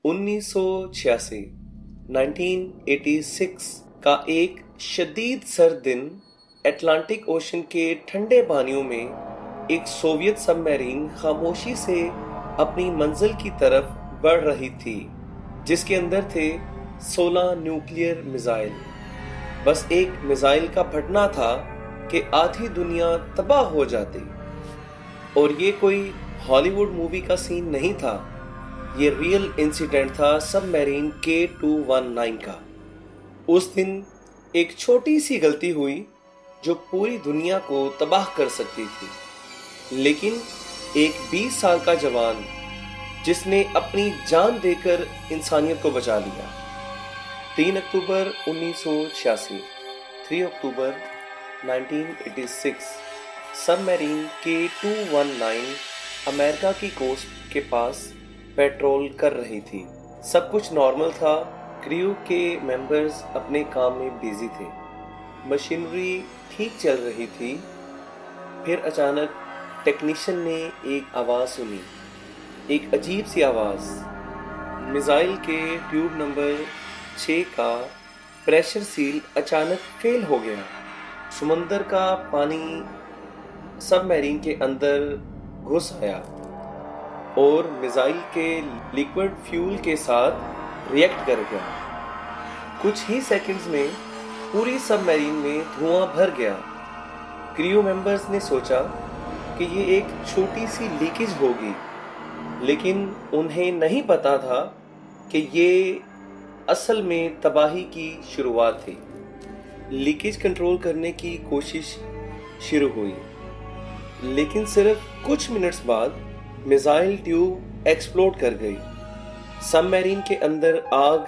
1986 1986 का एक शदीद सर्द दिन अटलांटिक ओशन के ठंडे पानियों में एक सोवियत सबमरीन खामोशी से अपनी मंजिल की तरफ बढ़ रही थी, जिसके अंदर थे 16 न्यूक्लियर मिसाइल। बस एक मिसाइल का फटना था कि आधी दुनिया तबाह हो जाती। और ये कोई हॉलीवुड मूवी का सीन नहीं था, ये रियल इंसिडेंट था सबमरीन K219 का। उस दिन एक छोटी सी गलती हुई जो पूरी दुनिया को तबाह कर सकती थी, लेकिन एक 20 साल का जवान जिसने अपनी जान देकर इंसानियत को बचा लिया। 3 अक्टूबर 1986, 3 अक्टूबर 1986 सबमरीन K219 अमेरिका की कोस्ट के पास पेट्रोल कर रही थी। सब कुछ नॉर्मल था, क्रू के मेंबर्स अपने काम में बिजी थे, मशीनरी ठीक चल रही थी। फिर अचानक टेक्नीशियन ने एक आवाज़ सुनी, एक अजीब सी आवाज़। मिसाइल के ट्यूब नंबर 6 का प्रेशर सील अचानक फेल हो गया। समंदर का पानी सबमरीन के अंदर घुस आया और मिसाइल के लिक्विड फ्यूल के साथ रिएक्ट कर गया। कुछ ही सेकंड्स में पूरी सबमरीन में धुआं भर गया। क्रू मेंबर्स ने सोचा कि ये एक छोटी सी लीकेज होगी, लेकिन उन्हें नहीं पता था कि ये असल में तबाही की शुरुआत थी। लीकेज कंट्रोल करने की कोशिश शुरू हुई, लेकिन सिर्फ कुछ मिनट्स बाद मिसाइल ट्यूब एक्सप्लोड कर गई। सबमरीन के अंदर आग,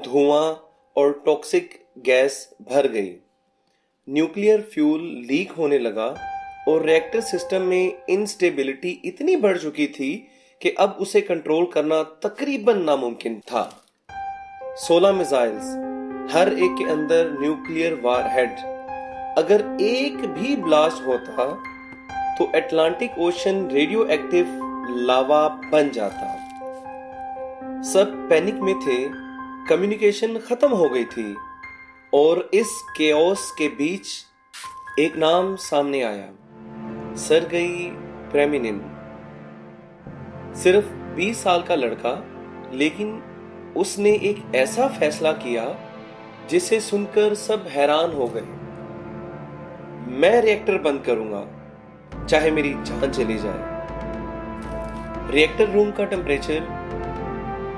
धुआं और टॉक्सिक गैस भर गई। न्यूक्लियर फ्यूल लीक होने लगा और रिएक्टर सिस्टम में इंस्टेबिलिटी इतनी बढ़ चुकी थी कि अब उसे कंट्रोल करना तकरीबन नामुमकिन था। 16 मिसाइल्स, हर एक के अंदर न्यूक्लियर वारहेड। अगर एक भी ब्लास्ट होता तो अटलांटिक ओशन रेडियो एक्टिव लावा बन जाता। सब पैनिक में थे, कम्युनिकेशन खत्म हो गई थी और इस केओस के बीच एक नाम सामने आया, सर्गेई प्रेमिनिन। सिर्फ 20 साल का लड़का, लेकिन उसने एक ऐसा फैसला किया जिसे सुनकर सब हैरान हो गए। मैं रिएक्टर बंद करूंगा, चाहे मेरी जान चली जाए। रिएक्टर रूम का टेम्परेचर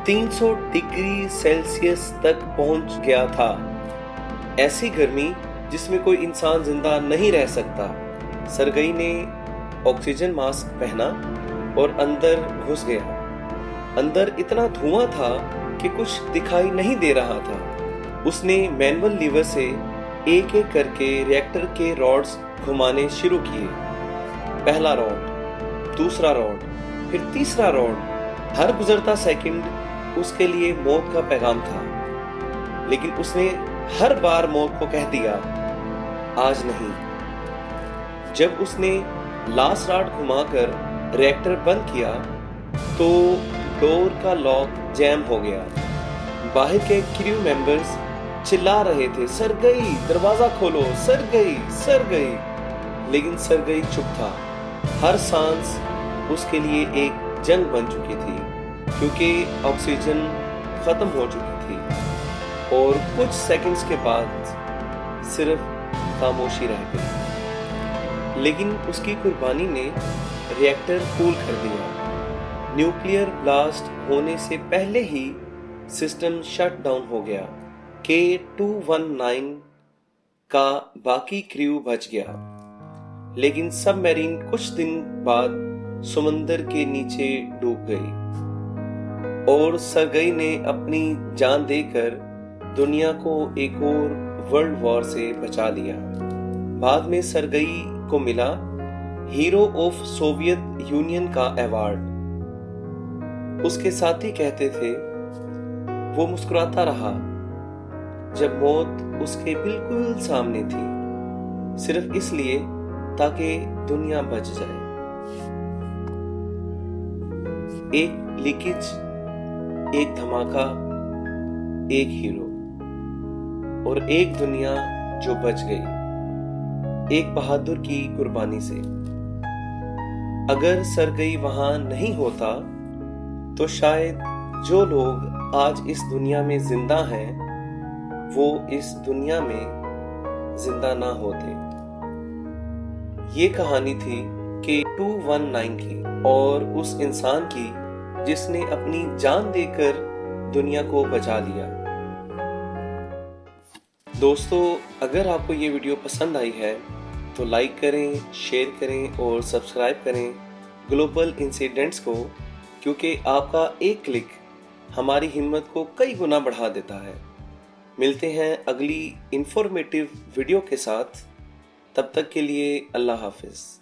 300 डिग्री सेल्सियस तक पहुंच गया था। ऐसी गर्मी जिसमें कोई इंसान जिंदा नहीं रह सकता। सर्गेई ने ऑक्सीजन मास्क पहना और अंदर घुस गया। अंदर इतना धुआं था कि कुछ दिखाई नहीं दे रहा था। उसने मैनुअल लीवर से एक एक करके रिएक्टर के रॉड्स घुमाने शुरू किए। पहला रॉड, दूसरा रॉड, फिर तीसरा रॉड। हर गुजरता सेकंड उसके लिए मौत का पैगाम था, लेकिन उसने हर बार मौत को कह दिया, आज नहीं। जब उसने लास्ट रॉड घुमाकर रिएक्टर बंद किया तो डोर का लॉक जैम हो गया। बाहर के क्रू मेंबर्स चिल्ला रहे थे, सर्गेई दरवाजा खोलो, सर्गेई सर्गेई। लेकिन सर्गेई चुप था। हर सांस उसके लिए एक जंग बन चुकी थी, क्योंकि ऑक्सीजन खत्म हो चुकी थी और कुछ सेकंड्स के बाद सिर्फ खामोशी रह गई। लेकिन उसकी कुर्बानी ने रिएक्टर कूल कर दिया। न्यूक्लियर ब्लास्ट होने से पहले ही सिस्टम शट डाउन हो गया। K219 का बाकी क्रू बच गया, लेकिन सबमरीन कुछ दिन बाद समंदर के नीचे डूब गई और सर्गेई ने अपनी जान देकर दुनिया को एक और वर्ल्ड वॉर से बचा लिया। बाद में सर्गेई को मिला हीरो ऑफ सोवियत यूनियन का अवार्ड। उसके साथी कहते थे, वो मुस्कुराता रहा जब मौत उसके बिल्कुल सामने थी, सिर्फ इसलिए ताकि दुनिया बच जाए। एक लीकेज एक धमाका, एक हीरो और एक दुनिया जो बच गई एक बहादुर की कुर्बानी से। अगर सरगई वहां नहीं होता तो शायद जो लोग आज इस दुनिया में जिंदा हैं वो इस दुनिया में जिंदा ना होते। ये कहानी थी K219 की और उस इंसान की जिसने अपनी जान देकर दुनिया को बचा लिया। दोस्तों, अगर आपको ये वीडियो पसंद आई है तो लाइक करें, शेयर करें और सब्सक्राइब करें ग्लोबल इंसिडेंट्स को, क्योंकि आपका एक क्लिक हमारी हिम्मत को कई गुना बढ़ा देता है। मिलते हैं अगली इंफॉर्मेटिव वीडियो के साथ, तब तक के लिए अल्लाह हाफिज।